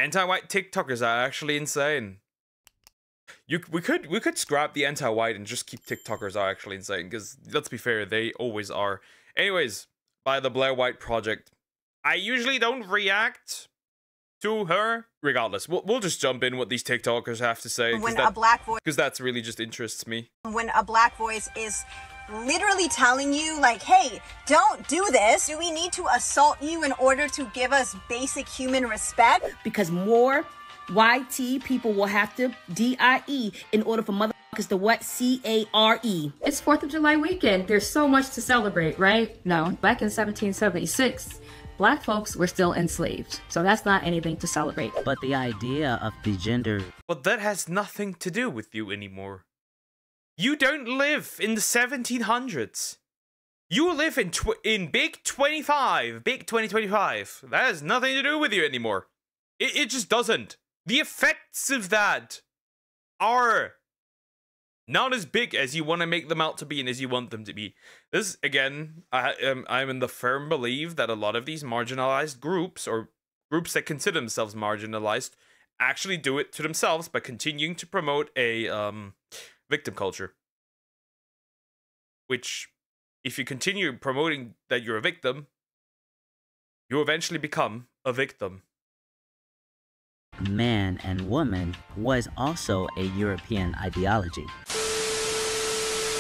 Anti-white TikTokers are actually insane. We could scrap the anti-white and just keep TikTokers are actually insane, because let's be fair, they always are. Anyways, by the Blaire White Project. I usually don't react to her. Regardless, we'll just jump in what these TikTokers have to say, because that's really just interests me. When a black voice is literally telling you, like, hey, don't do this. Do we need to assault you in order to give us basic human respect? Because more YT people will have to DIE in order for motherfuckers to what? CARE. It's 4th of July weekend. There's so much to celebrate, right? No, back in 1776, Black folks were still enslaved. So that's not anything to celebrate. But the idea of the gender... But that has nothing to do with you anymore. You don't live in the 1700s. You live in big 2025. That has nothing to do with you anymore. It just doesn't. The effects of that are not as big as you want to make them out to be and as you want them to be. This, again, I'm in the firm belief that a lot of these marginalized groups, or groups that consider themselves marginalized, actually do it to themselves by continuing to promote a victim culture. Which, if you continue promoting that you're a victim, you eventually become a victim. Man and woman was also a European ideology.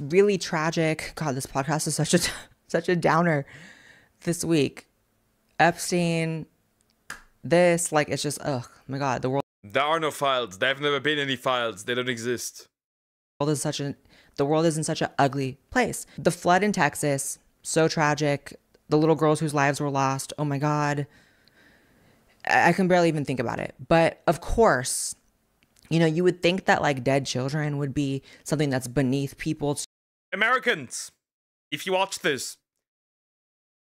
Really tragic. God, this podcast is such a downer this week. Epstein, this, like, it's just, oh my God, the world. There are no files. There have never been any files. They don't exist. The world is in such an ugly place. The flood in Texas, so tragic. The little girls whose lives were lost. Oh my God. I can barely even think about it. But of course, you know, you would think that like dead children would be something that's beneath people. Americans, if you watch this,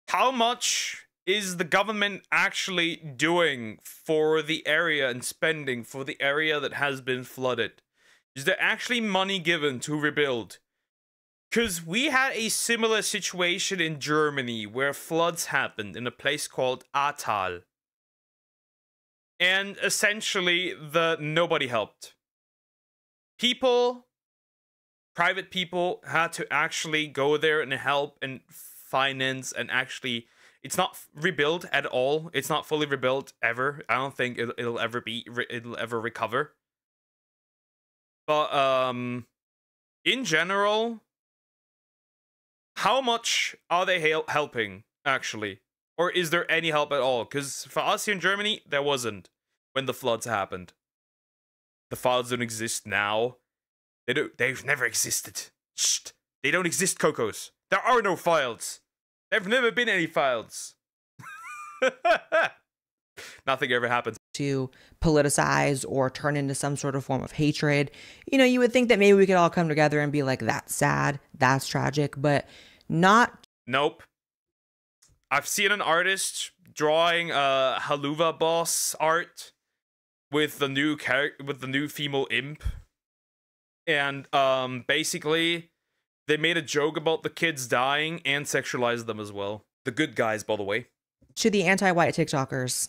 how much is the government actually doing for the area and spending for the area that has been flooded? Is there actually money given to rebuild? Because we had a similar situation in Germany where floods happened in a place called Ahrtal. And essentially, nobody helped. Private people had to actually go there and help and finance and actually, it's not rebuilt at all. It's not fully rebuilt ever. I don't think it'll ever recover. But in general, how much are they helping actually? Or is there any help at all? Because for us here in Germany, there wasn't when the floods happened. The files don't exist now. They've never existed. Shh. They don't exist, Cocos. There are no files. There have never been any files. Nothing ever happens. To politicize or turn into some sort of form of hatred. You know, you would think that maybe we could all come together and be like, that's sad, that's tragic, but not. Nope. I've seen an artist drawing a Haluva boss art with the new female imp, and basically they made a joke about the kids dying and sexualized them as well. The good guys, by the way. To the anti-white TikTokers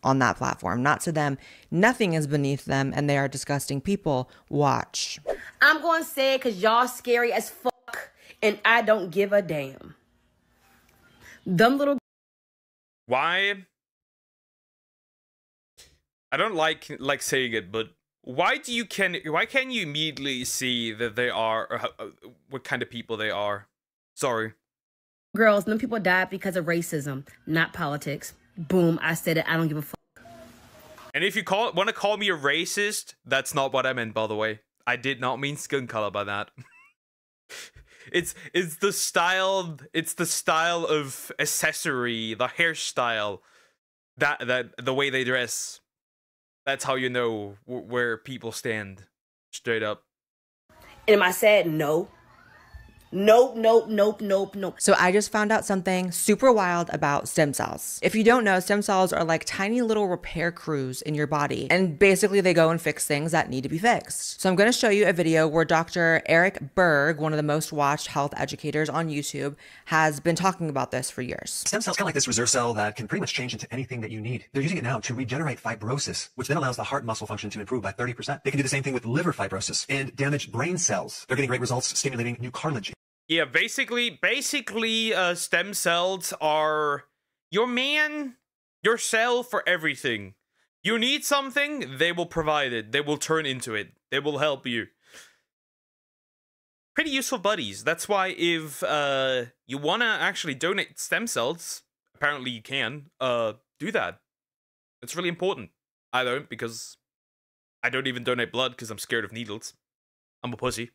on that platform, not to them. Nothing is beneath them, and they are disgusting people. Watch. I'm going to say it because y'all scary as fuck, and I don't give a damn. Dumb little. Why? I don't like saying it, but why can't you immediately see that they are what kind of people they are? Sorry. Girls, them people died because of racism, not politics. Boom, I said it. I don't give a fuck. And if you want to call me a racist, that's not what I meant, by the way. I did not mean skin color by that. It's the style. It's the style of accessory, the hairstyle, that the way they dress. That's how you know where people stand. Straight up. And am I sad? No. Nope, nope, nope, nope, nope. So I just found out something super wild about stem cells. If you don't know, stem cells are like tiny little repair crews in your body. And basically they go and fix things that need to be fixed. So I'm going to show you a video where Dr. Eric Berg, one of the most watched health educators on YouTube, has been talking about this for years. Stem cells kind of like this reserve cell that can pretty much change into anything that you need. They're using it now to regenerate fibrosis, which then allows the heart muscle function to improve by 30%. They can do the same thing with liver fibrosis and damaged brain cells. They're getting great results stimulating new cartilage. Yeah, basically, stem cells are your cell for everything. You need something, they will provide it. They will turn into it. They will help you. Pretty useful buddies. That's why if you want to actually donate stem cells, apparently you can, do that. It's really important. I don't, because I don't even donate blood because I'm scared of needles. I'm a pussy.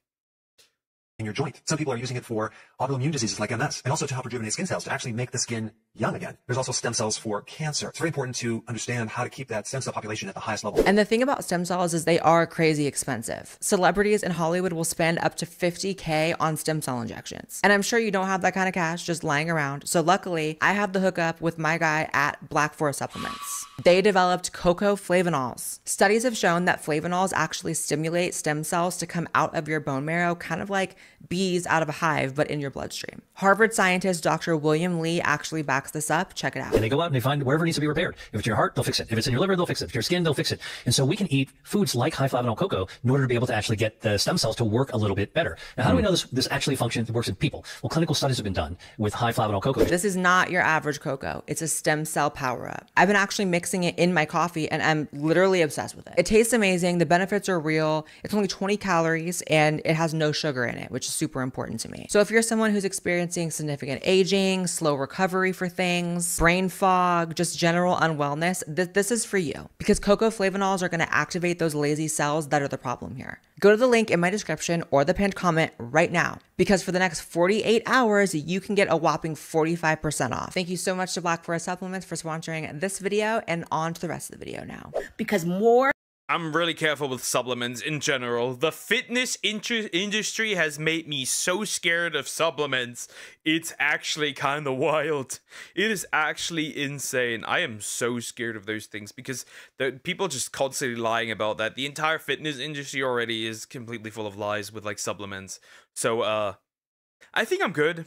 In your joint. Some people are using it for autoimmune diseases like MS, and also to help rejuvenate skin cells, to actually make the skin young again. There's also stem cells for cancer. It's very important to understand how to keep that stem cell population at the highest level. And the thing about stem cells is they are crazy expensive. Celebrities in Hollywood will spend up to $50K on stem cell injections. And I'm sure you don't have that kind of cash just lying around. So luckily, I have the hookup with my guy at Black Supplements. They developed cocoa flavonols. Studies have shown that flavonols actually stimulate stem cells to come out of your bone marrow, kind of like bees out of a hive, but in your bloodstream. Harvard scientist Dr. William Lee actually backs this up. Check it out. And they go out and they find wherever it needs to be repaired. If it's your heart, they'll fix it. If it's in your liver, they'll fix it. If your skin, they'll fix it. And so we can eat foods like high flavanol cocoa in order to be able to actually get the stem cells to work a little bit better. Now, how do we know this actually functions, works in people? Well, clinical studies have been done with high flavanol cocoa. This is not your average cocoa. It's a stem cell power up. I've been actually mixing it in my coffee and I'm literally obsessed with it. It tastes amazing. The benefits are real. It's only 20 calories and it has no sugar in it, which is super important to me. So if you're someone who's experiencing significant aging, slow recovery for things, brain fog, just general unwellness, this is for you, because cocoa flavonols are going to activate those lazy cells that are the problem here. Go to the link in my description or the pinned comment right now, because for the next 48 hours, you can get a whopping 45% off. Thank you so much to Black Supplements for sponsoring this video, and on to the rest of the video now. Because more. I'm really careful with supplements in general. The fitness industry has made me so scared of supplements. It's actually kind of wild. It is actually insane. I am so scared of those things because the people just constantly lying about that. The entire fitness industry already is completely full of lies with like supplements. So I think I'm good.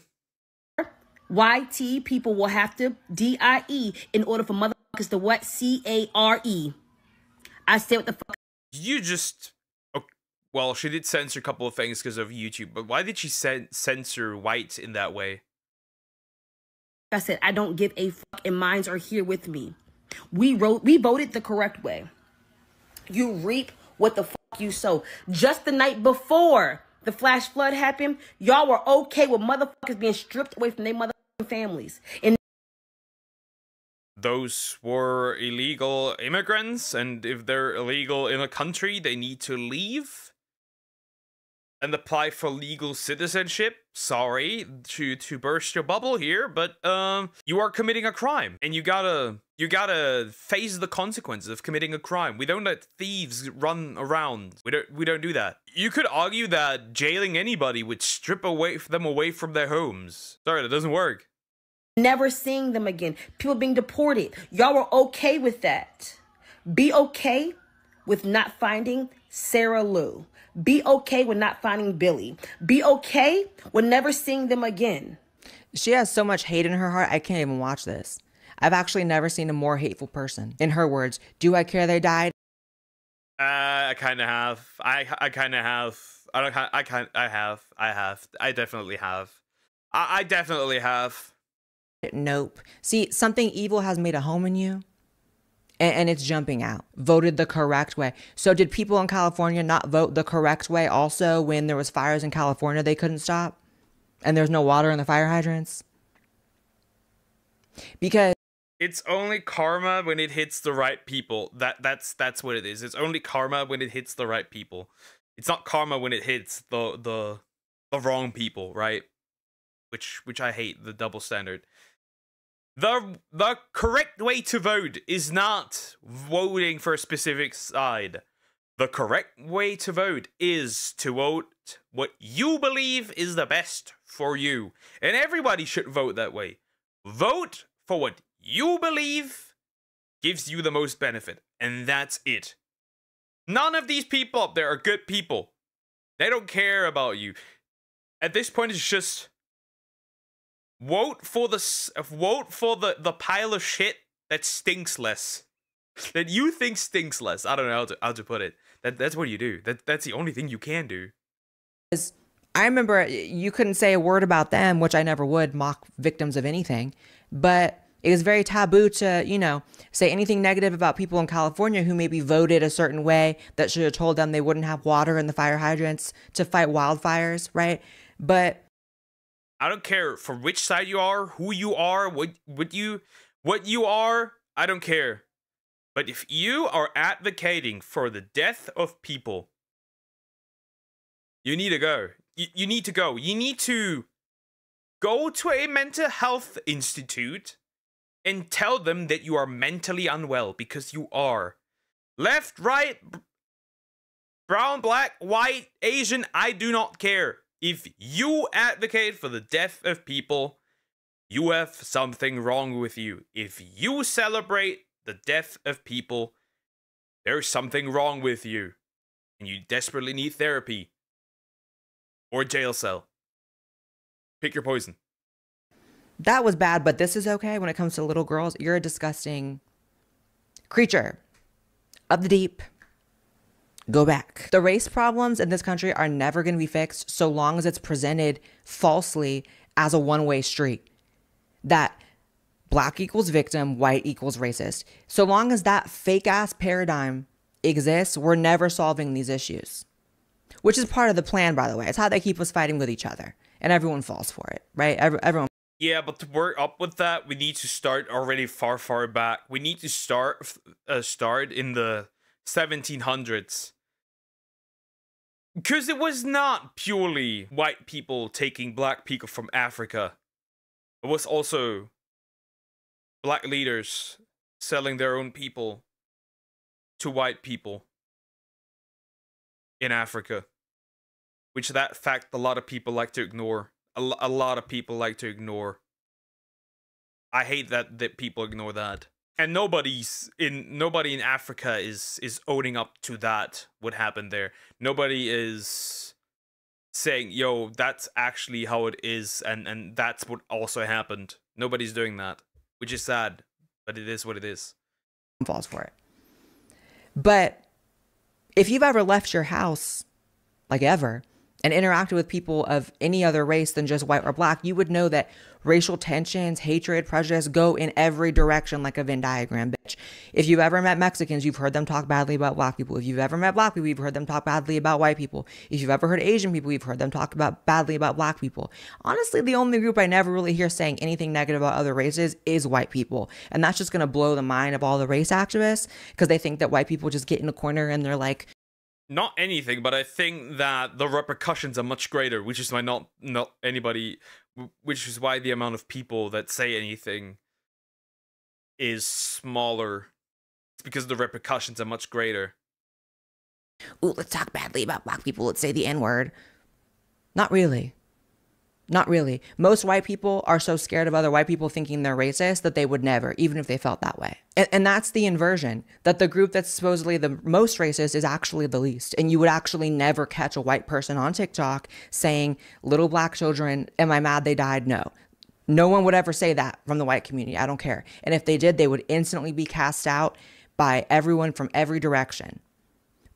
YT people will have to DIE in order for motherfuckers to what? CARE. I said what the fuck. You just... Oh, well, she did censor a couple of things because of YouTube, but why did she censor white in that way? I said, I don't give a fuck, and minds are here with me. We voted the correct way. You reap what the fuck you sow. Just the night before the flash flood happened, y'all were okay with motherfuckers being stripped away from their motherfucking families. And those were illegal immigrants, and if they're illegal in a country, they need to leave and apply for legal citizenship. Sorry to burst your bubble here, but you are committing a crime, and you gotta face the consequences of committing a crime. We don't let thieves run around. We don't do that. You could argue that jailing anybody would strip them away from their homes. Sorry, that doesn't work. Never seeing them again. People being deported. Y'all were okay with that. Be okay with not finding Sarah Lou. Be okay with not finding Billy. Be okay with never seeing them again. She has so much hate in her heart, I can't even watch this. I've actually never seen a more hateful person. In her words, do I care they died? I kind of have. I kind of have. I have. I definitely have. I definitely have. Nope. See, something evil has made a home in you, and it's jumping out. Voted the correct way. So did people in California not vote the correct way also when there was fires in California they couldn't stop? And there's no water in the fire hydrants? Because it's only karma when it hits the right people. That's what it is. It's only karma when it hits the right people. It's not karma when it hits the wrong people, right? Which I hate, the double standard. The correct way to vote is not voting for a specific side. The correct way to vote is to vote what you believe is the best for you. And everybody should vote that way. Vote for what you believe gives you the most benefit. And that's it. None of these people up there are good people. They don't care about you. At this point, it's just vote for the pile of shit that stinks less. That you think stinks less. I don't know how to put it. That's what you do. That's the only thing you can do. I remember you couldn't say a word about them, which I never would mock victims of anything, but it was very taboo to, you know, say anything negative about people in California who maybe voted a certain way that should have told them they wouldn't have water in the fire hydrants to fight wildfires, right? But I don't care from which side you are, who you are, what you are, I don't care. But if you are advocating for the death of people, you need to go. You need to go. You need to go to a mental health institute and tell them that you are mentally unwell, because you are. Left, right, brown, black, white, Asian, I do not care. If you advocate for the death of people, you have something wrong with you. If you celebrate the death of people, there's something wrong with you. And you desperately need therapy. Or a jail cell. Pick your poison. that was bad, but this is okay when it comes to little girls. You're a disgusting creature of the deep. Go back. The race problems in this country are never going to be fixed so long as it's presented falsely as a one-way street. That black equals victim, white equals racist. So long as that fake-ass paradigm exists, we're never solving these issues. Which is part of the plan, by the way. It's how they keep us fighting with each other. And everyone falls for it, right? Everyone. Yeah, but to work up with that, we need to start already far, far back. We need to start in the 1700s. Because it was not purely white people taking black people from Africa. It was also black leaders selling their own people to white people in Africa. Which that fact a lot of people like to ignore. A lot of people like to ignore. I hate that people ignore that. And nobody in Africa is owning up to that, what happened there. Nobody is saying, yo, that's actually how it is, and that's what also happened. Nobody's doing that, which is sad, but it is what it is. Falls for it. But if you've ever left your house, like ever, and interacted with people of any other race than just white or black, you would know that racial tensions, hatred, prejudice go in every direction like a Venn diagram, bitch. If you've ever met Mexicans, you've heard them talk badly about black people. If you've ever met black people, you've heard them talk badly about white people. If you've ever heard Asian people, you've heard them talk badly about black people. Honestly, the only group I never really hear saying anything negative about other races is white people. And that's just going to blow the mind of all the race activists because they think that white people just get in a corner and they're like, not anything, but I think that the repercussions are much greater, which is why not anybody, which is why the amount of people that say anything is smaller. It's because the repercussions are much greater. Ooh, let's talk badly about black people. Let's say the N-word. Not really. Not really. Most white people are so scared of other white people thinking they're racist that they would never, even if they felt that way. And that's the inversion, that the group that's supposedly the most racist is actually the least. And you would actually never catch a white person on TikTok saying, little black children, am I mad they died? No. No one would ever say that from the white community. I don't care. And if they did, they would instantly be cast out by everyone from every direction.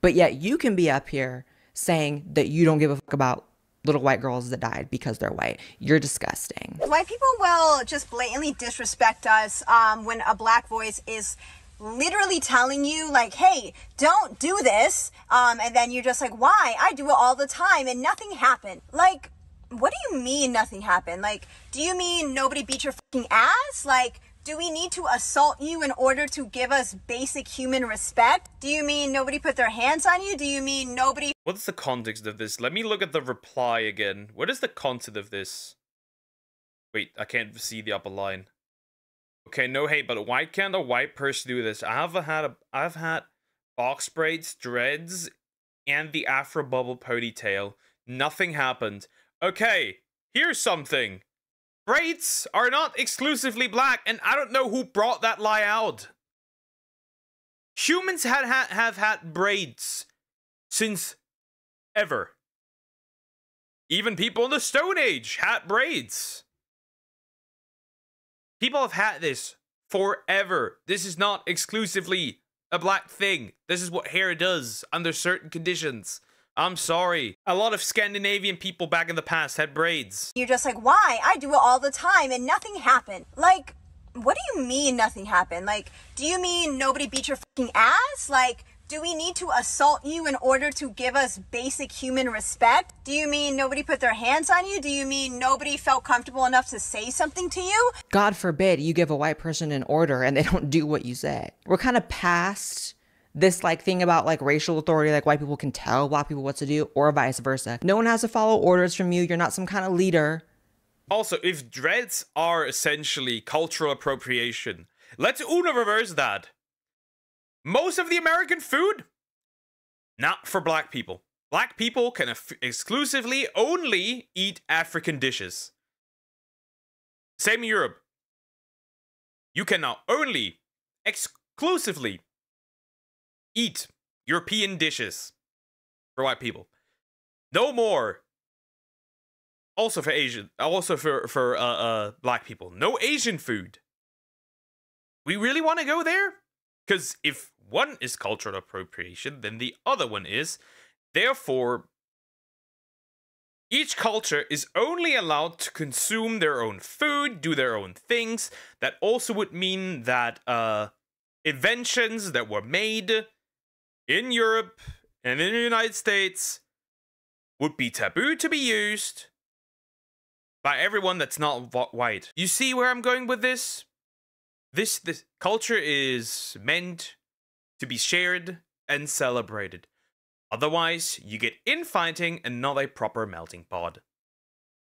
But yet you can be up here saying that you don't give a fuck about little white girls that died because they're white. You're disgusting. White people will just blatantly disrespect us when a black voice is literally telling you like, hey, don't do this. And then you're just like, why? I do it all the time and nothing happened. Like, what do you mean nothing happened? Like, do you mean nobody beat your fucking ass? Like, do we need to assault you in order to give us basic human respect? Do you mean nobody put their hands on you? Do you mean nobody... What's the context of this? Let me look at the reply again. What is the content of this? Wait, I can't see the upper line. Okay, no hate, but why can't a white person do this? I've had box braids, dreads, and the afro bubble ponytail. Nothing happened. Okay, here's something. Braids are not exclusively black, and I don't know who brought that lie out. Humans have had braids since ever. Even people in the Stone Age had braids. People have had this forever. This is not exclusively a black thing. This is what hair does under certain conditions. I'm sorry. A lot of Scandinavian people back in the past had braids. You're just like, why? I do it all the time and nothing happened. Like, what do you mean nothing happened? Like, do you mean nobody beat your fucking ass? Like, do we need to assault you in order to give us basic human respect? Do you mean nobody put their hands on you? Do you mean nobody felt comfortable enough to say something to you? God forbid you give a white person an order and they don't do what you say. We're kind of past this like thing about like racial authority, like white people can tell black people what to do, or vice versa. No one has to follow orders from you. You're not some kind of leader. Also, if dreads are essentially cultural appropriation, let's reverse that. Most of the American food, not for black people. Black people can exclusively only eat African dishes. Same in Europe. You can now only exclusively eat European dishes for white people. No more. Also for Asian, also for black people. No Asian food. We really want to go there? Because if one is cultural appropriation, then the other one is. Therefore, each culture is only allowed to consume their own food, do their own things. That also would mean that inventions that were made in Europe and in the United States would be taboo to be used by everyone that's not white. You see where I'm going with this? This culture is meant to be shared and celebrated. Otherwise, you get infighting and not a proper melting pot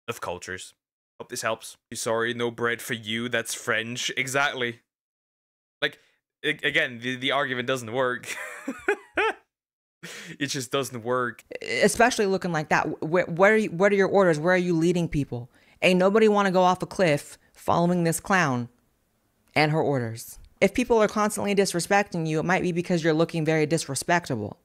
of cultures. Hope this helps. Sorry, no bread for you. That's French. Exactly. Like, again, the argument doesn't work. It just doesn't work. Especially looking like that. What are your orders? Where are you leading people? Ain't nobody want to go off a cliff following this clown and her orders. If people are constantly disrespecting you, it might be because you're looking very disrespectable.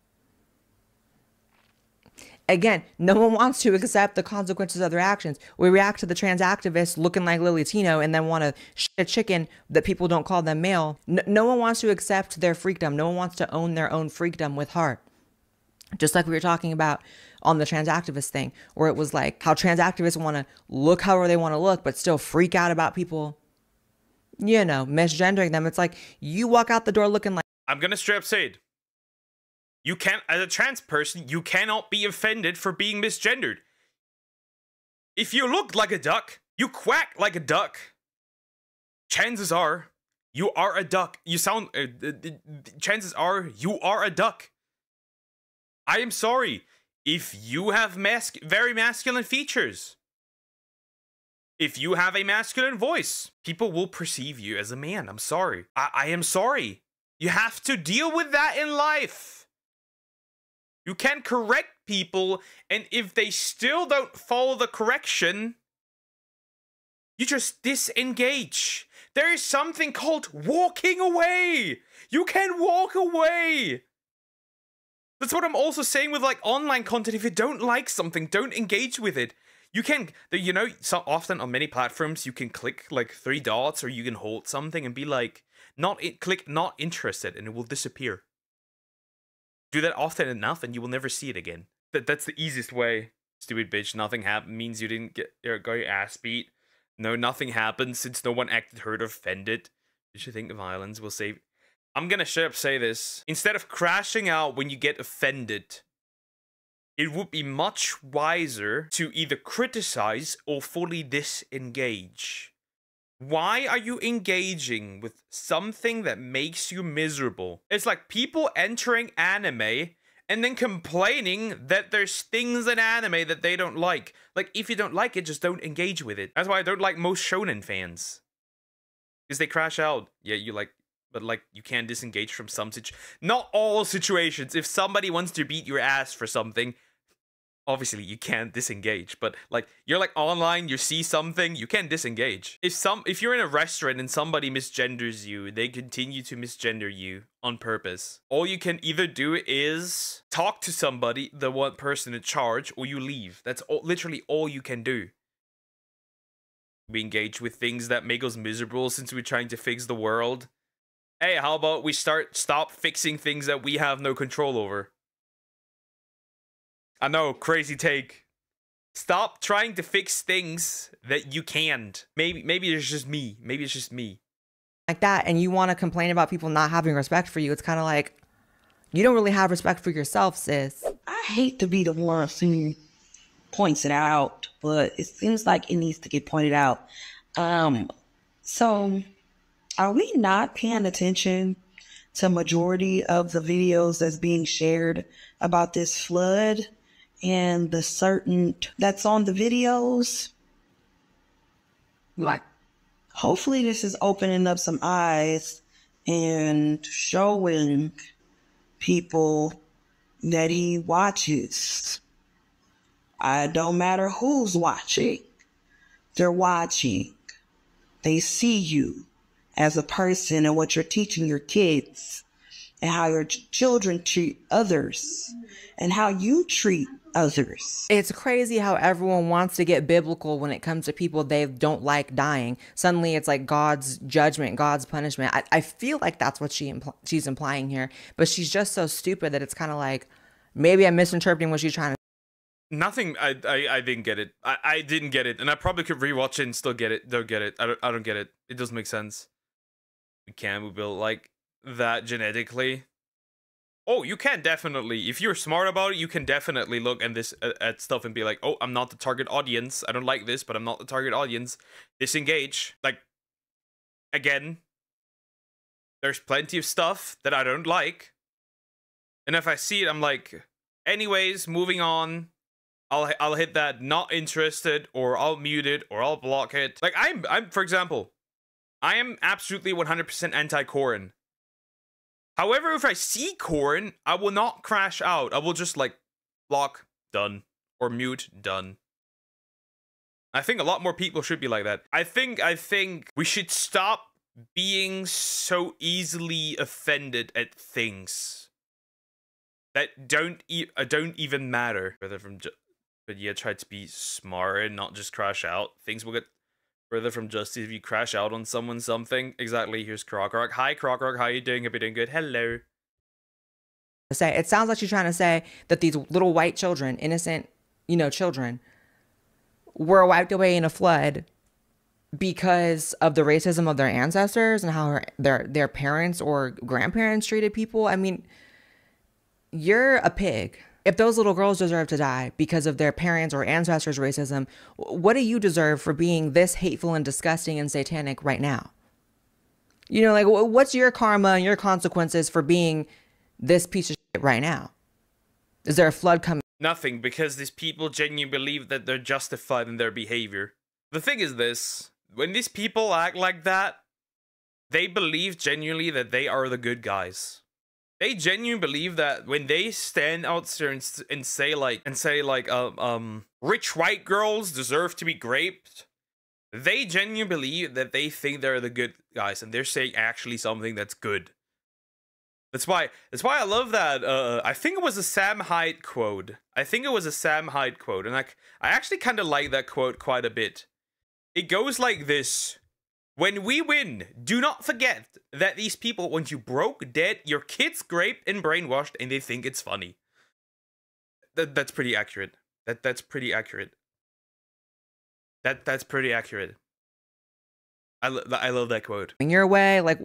Again, no one wants to accept the consequences of their actions. We react to the trans activists looking like Lily Tino and then want to shit a chicken that people don't call them male. No one wants to accept their freakdom. No one wants to own their own freakdom with heart. Just like we were talking about on the trans activist thing, where it was like how trans activists want to look however they want to look, but still freak out about people, you know, misgendering them. It's like you walk out the door looking like... I'm going to straight up say it. You can't, as a trans person, you cannot be offended for being misgendered. If you look like a duck, you quack like a duck, chances are you are a duck. You sound, chances are you are a duck. I am sorry if you have very masculine features. If you have a masculine voice, people will perceive you as a man. I'm sorry. I am sorry. You have to deal with that in life. You can correct people, and if they still don't follow the correction, you just disengage. There is something called walking away. You can walk away. That's what I'm also saying with like online content. If you don't like something, don't engage with it. You can, you know, so often on many platforms, you can click like 3 dots, or you can hold something and be like, click not interested, and it will disappear. Do that often enough and you will never see it again. That's the easiest way. Stupid bitch, nothing happened means you didn't get your ass beat. No, nothing happened since no one acted hurt or offended. Did you think violence will save? I'm gonna straight up say this. Instead of crashing out when you get offended, it would be much wiser to either criticize or fully disengage. Why are you engaging with something that makes you miserable? It's like people entering anime and then complaining that there's things in anime that they don't like. Like, if you don't like it, just don't engage with it. That's why I don't like most shonen fans. Because they crash out. Yeah, you like but like you can disengage from some not all situations. If somebody wants to beat your ass for something, obviously you can't disengage, but like you're like online, you see something, you can disengage. If you're in a restaurant and somebody misgenders you, they continue to misgender you on purpose. All you can either do is talk to somebody, the one person in charge, or you leave. That's literally all you can do. We engage with things that make us miserable since we're trying to fix the world. Hey, how about we stop fixing things that we have no control over? I know, crazy take. Stop trying to fix things that you can't. Maybe it's just me. Maybe it's just me. Like that, and you want to complain about people not having respect for you. It's kind of like, you don't really have respect for yourself, sis. I hate to be the one who points it out, but it seems like it needs to get pointed out. So are we not paying attention to majority of the videos that's being shared about this flood and the certain that's on the videos? Like, hopefully this is opening up some eyes and showing people that he watches. I don't matter who's watching. They're watching. They see you as a person and what you're teaching your kids and how your children treat others and how you treat others. It's crazy how everyone wants to get biblical when it comes to people they don't like dying. Suddenly it's like God's judgment, God's punishment. I feel like that's what she's implying here, but she's just so stupid that it's kind of like, maybe I'm misinterpreting what she's trying to. Nothing. I didn't get it. I didn't get it, and I probably could rewatch it and still get it. Don't get it. I don't get it. It doesn't make sense. We build like that genetically. Oh, you can definitely. If you're smart about it, you can definitely look at stuff and be like, oh, I'm not the target audience. I don't like this, but I'm not the target audience. Disengage. Like, again, there's plenty of stuff that I don't like, and if I see it, I'm like, anyways, moving on. I'll hit that not interested, or I'll mute it, or I'll block it. Like I'm for example, I am absolutely 100% anti-Corin. However, if I see Corin, I will not crash out. I will just like block, done, or mute, done. I think a lot more people should be like that. I think we should stop being so easily offended at things that don't even matter. But yeah, try to be smart and not just crash out. Things will get further from justice if you crash out on someone something. Exactly. Here's Krokrock. Hi, Krokrock. How you doing? Hope you're doing good. Hello. It sounds like she's trying to say that these little white children, innocent, children, were wiped away in a flood because of the racism of their ancestors and how their parents or grandparents treated people. I mean, you're a pig. If those little girls deserve to die because of their parents' or ancestors' racism, what do you deserve for being this hateful and disgusting and satanic right now? Like, what's your karma and your consequences for being this piece of shit right now? Is there a flood coming? Nothing, because these people genuinely believe that they're justified in their behavior. The thing is this, when these people act like that, they believe genuinely that they are the good guys. They genuinely believe that when they stand out there and say rich white girls deserve to be raped, they genuinely believe that they think they're the good guys and they're saying actually something that's good. That's why I love that. I think it was a Sam Hyde quote. And I actually kind of like that quote quite a bit. It goes like this. When we win, do not forget that these people want you broke, dead, your kids raped and brainwashed, and they think it's funny. That's pretty accurate. That's pretty accurate. That's pretty accurate. I love that quote. In your way, like,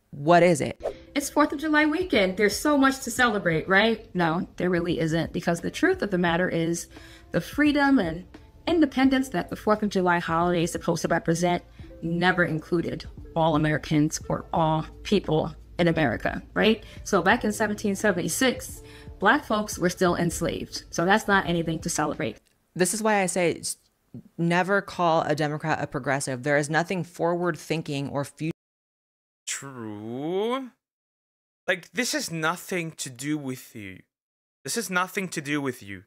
what is it? It's 4th of July weekend. There's so much to celebrate, right? No, there really isn't, because the truth of the matter is the freedom and independence that the 4th of July holiday is supposed to represent never included all Americans or all people in America, right? So back in 1776, Black folks were still enslaved. So that's not anything to celebrate. This is why I say never call a Democrat a progressive. There is nothing forward thinking or future. True. Like, this has nothing to do with you. This has nothing to do with you.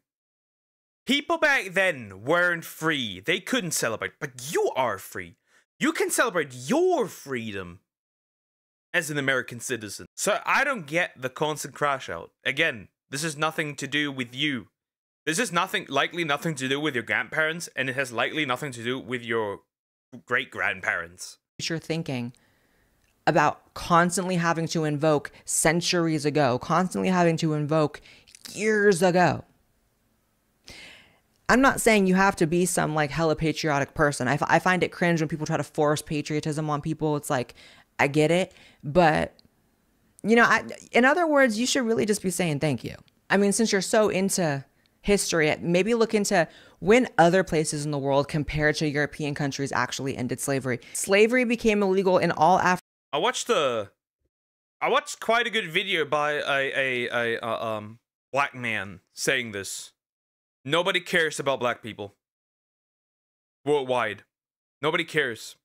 People back then weren't free. They couldn't celebrate, but you are free. You can celebrate your freedom as an American citizen. So I don't get the constant crash out. Again, this has nothing to do with you. This is likely nothing to do with your grandparents, and it has likely nothing to do with your great-grandparents. Future thinking about constantly having to invoke centuries ago, constantly having to invoke years ago. I'm not saying you have to be some like hella patriotic person. I find it cringe when people try to force patriotism on people. It's like, I get it, but you know, in other words, you should really just be saying thank you. I mean, since you're so into history, maybe look into when other places in the world compared to European countries actually ended slavery. Slavery became illegal in all Africa. I watched quite a good video by a black man saying this. Nobody cares about black people worldwide. Nobody cares.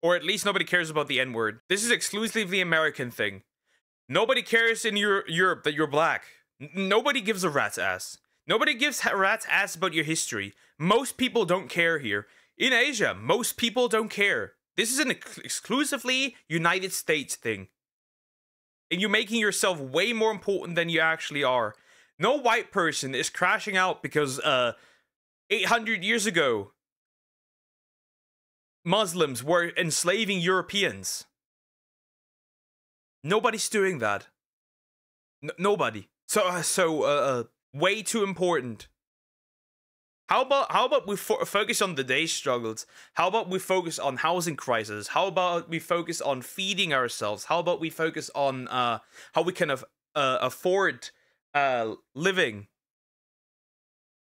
Or at least nobody cares about the N-word. This is exclusively American thing. Nobody cares in Europe that you're black. Nobody gives a rat's ass. Nobody gives a rat's ass about your history. Most people don't care here. In Asia, most people don't care. This is an exclusively United States thing. And you're making yourself way more important than you actually are. No white person is crashing out because 800 years ago, Muslims were enslaving Europeans. Nobody's doing that. Nobody. So way too important. How about we focus on the day's struggles? How about we focus on housing crisis? How about we focus on feeding ourselves? How about we focus on how we can afford living?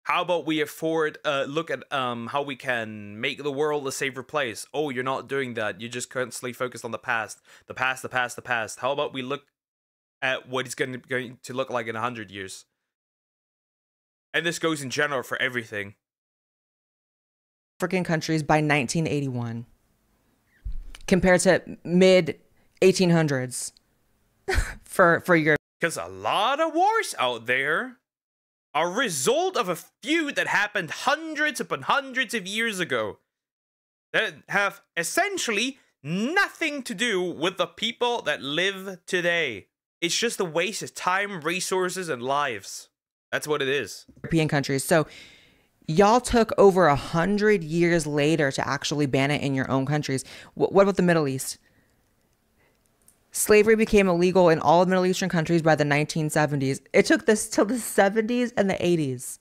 How about we look at how we can make the world a safer place? Oh, you're not doing that. You're just constantly focused on the past. The past, the past, the past. How about we look at what it's going to look like in 100 years? And this goes in general for everything. African countries by 1981 compared to mid 1800s for Europe. Because a lot of wars out there are a result of a feud that happened hundreds upon hundreds of years ago that have essentially nothing to do with the people that live today. It's just a waste of time, resources, and lives. That's what it is. European countries. So y'all took over 100 years later to actually ban it in your own countries. What about the Middle East? Slavery became illegal in all Middle Eastern countries by the 1970s. It took this till the 70s and the 80s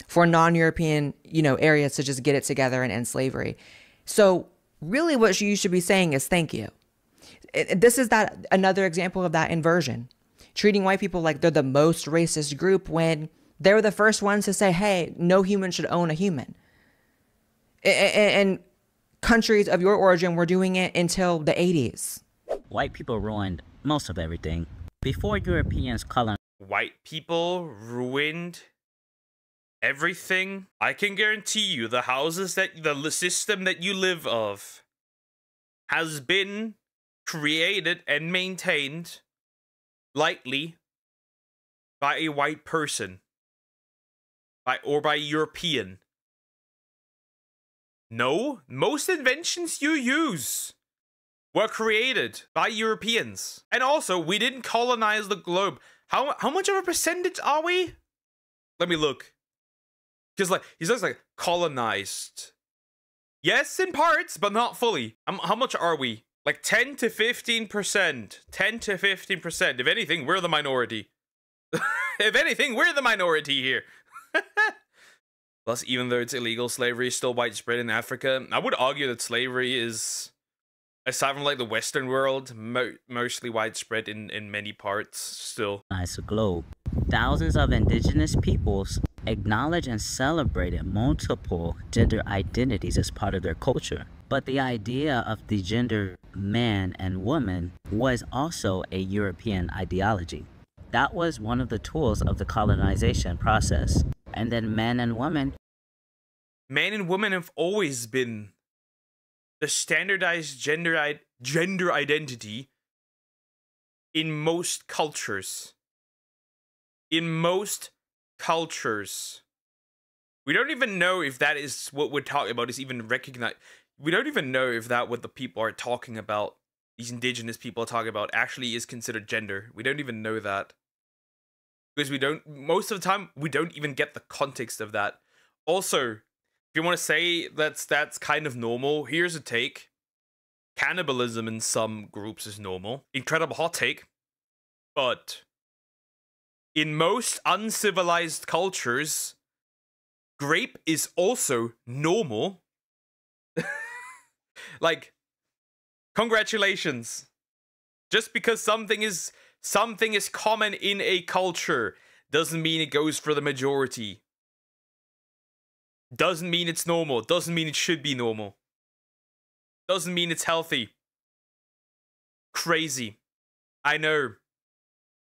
for non-European, areas to just get it together and end slavery. So really what you should be saying is thank you. This is another example of that inversion. Treating white people like they're the most racist group when they were the first ones to say, hey, no human should own a human. And countries of your origin were doing it until the 80s. White people ruined most of everything. Before Europeans colonized. White people ruined everything? I can guarantee you the system that you live of has been created and maintained likely by a white person or by a European. No, most inventions you use were created by Europeans. And also, we didn't colonize the globe. How much of a percentage are we? Let me look. Because he says colonized. Yes, in parts, but not fully. How much are we? Like 10 to 15%. 10 to 15%. If anything, we're the minority. If anything, we're the minority here. Plus, even though it's illegal, slavery is still widespread in Africa. I would argue that slavery is, aside from the Western world, mostly widespread in many parts still. The globe. Thousands of indigenous peoples acknowledge and celebrated multiple gender identities as part of their culture. But the idea of the gender man and woman was also a European ideology. That was one of the tools of the colonization process. And then man and woman. Man and woman have always been the standardized gender identity in most cultures, we don't even know if that is what we're talking about is even recognized. We don't even know if that what the people are talking about, these indigenous people are talking about, actually is considered gender. We don't even know that. Because most of the time, we don't even get the context of that. Also, if you want to say that's kind of normal, here's a take. Cannibalism in some groups is normal. Incredible hot take. But in most uncivilized cultures, grape is also normal. Like, congratulations. Just because something is common in a culture doesn't mean it goes for the majority. Doesn't mean it's normal. Doesn't mean it should be normal. Doesn't mean it's healthy. Crazy. I know.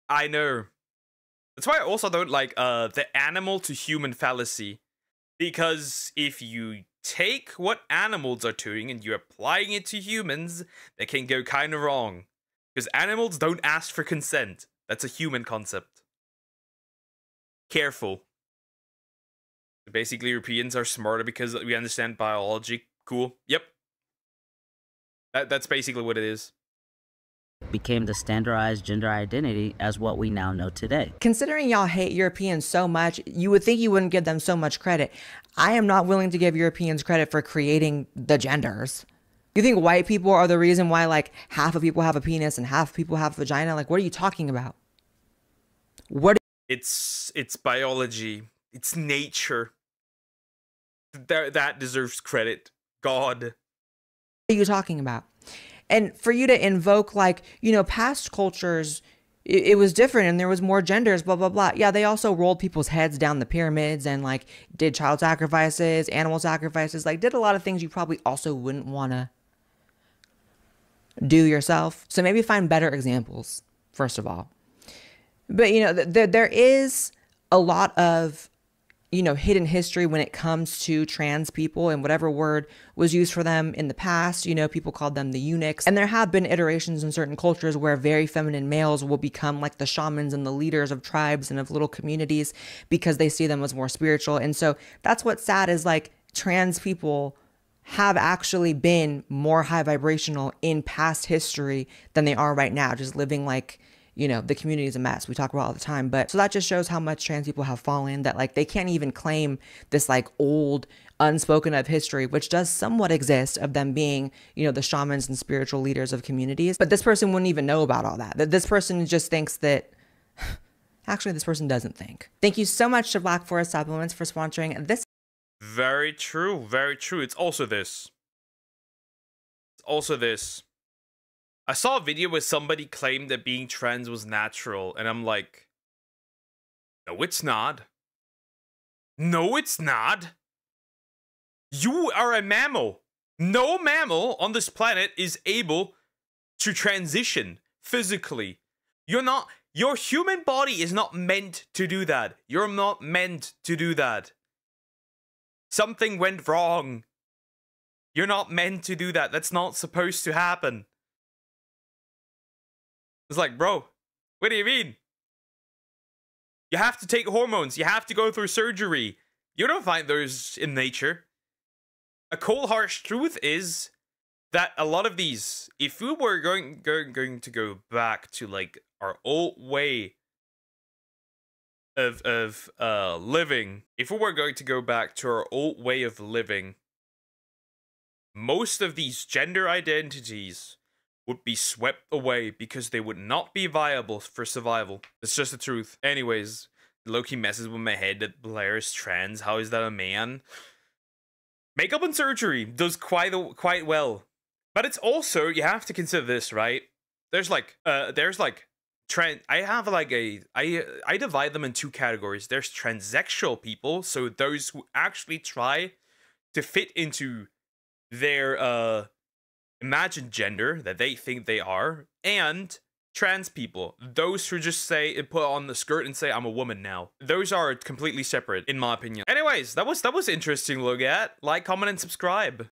That's why I also don't like the animal to human fallacy. Because if you take what animals are doing and you're applying it to humans, that can go kind of wrong. Because animals don't ask for consent. That's a human concept. Careful. Basically, Europeans are smarter because we understand biology. Cool. Yep. That's basically what it is. Became the standardized gender identity as what we now know today. Considering y'all hate Europeans so much, you would think you wouldn't give them so much credit. I am not willing to give Europeans credit for creating the genders. You think white people are the reason why like half of people have a penis and half of people have a vagina? Like, what are you talking about? It's biology. It's nature. That deserves credit. God. What are you talking about? And for you to invoke like, you know, past cultures, it was different and there was more genders, blah, blah, blah. Yeah, they also rolled people's heads down the pyramids and like did child sacrifices, animal sacrifices, like did a lot of things you probably also wouldn't want to do yourself. So maybe find better examples, first of all. But, you know, there is a lot of, you know, hidden history when it comes to trans people, and whatever word was used for them in the past, you know, people called them the eunuchs. And there have been iterations in certain cultures where very feminine males will become like the shamans and the leaders of tribes and of little communities because they see them as more spiritual. And so that's what's sad is like trans people have actually been more high vibrational in past history than they are right now, just living like, you know, the community is a mess. We talk about it all the time. But so that just shows how much trans people have fallen, that like they can't even claim this like old unspoken of history, which does somewhat exist, of them being, you know, the shamans and spiritual leaders of communities. But this person wouldn't even know about all that. That this person just thinks that actually this person doesn't think. Thank you so much to Black Forest Supplements for sponsoring this. Very true. Very true. It's also this. I saw a video where somebody claimed that being trans was natural, and I'm like, no, it's not. No, it's not. You are a mammal. No mammal on this planet is able to transition physically. Your human body is not meant to do that. You're not meant to do that. Something went wrong. You're not meant to do that. That's not supposed to happen. It's like, bro, what do you mean? You have to take hormones. You have to go through surgery. You don't find those in nature. A cold, harsh truth is that a lot of these, if we were going to go back to like our old way of living, if we were going to go back to our old way of living, most of these gender identities would be swept away because they would not be viable for survival. It's just the truth. Anyways, Loki messes with my head that Blaire is trans. How is that a man? Makeup and surgery does quite well. But it's also, you have to consider this, right? There's like trans. I have like I divide them in two categories. There's transsexual people, so those who actually try to fit into their imagined gender that they think they are, and trans people, those who just say, put on the skirt and say, I'm a woman now. Those are completely separate, in my opinion. Anyways, that was interesting to look at. Like, comment, and subscribe.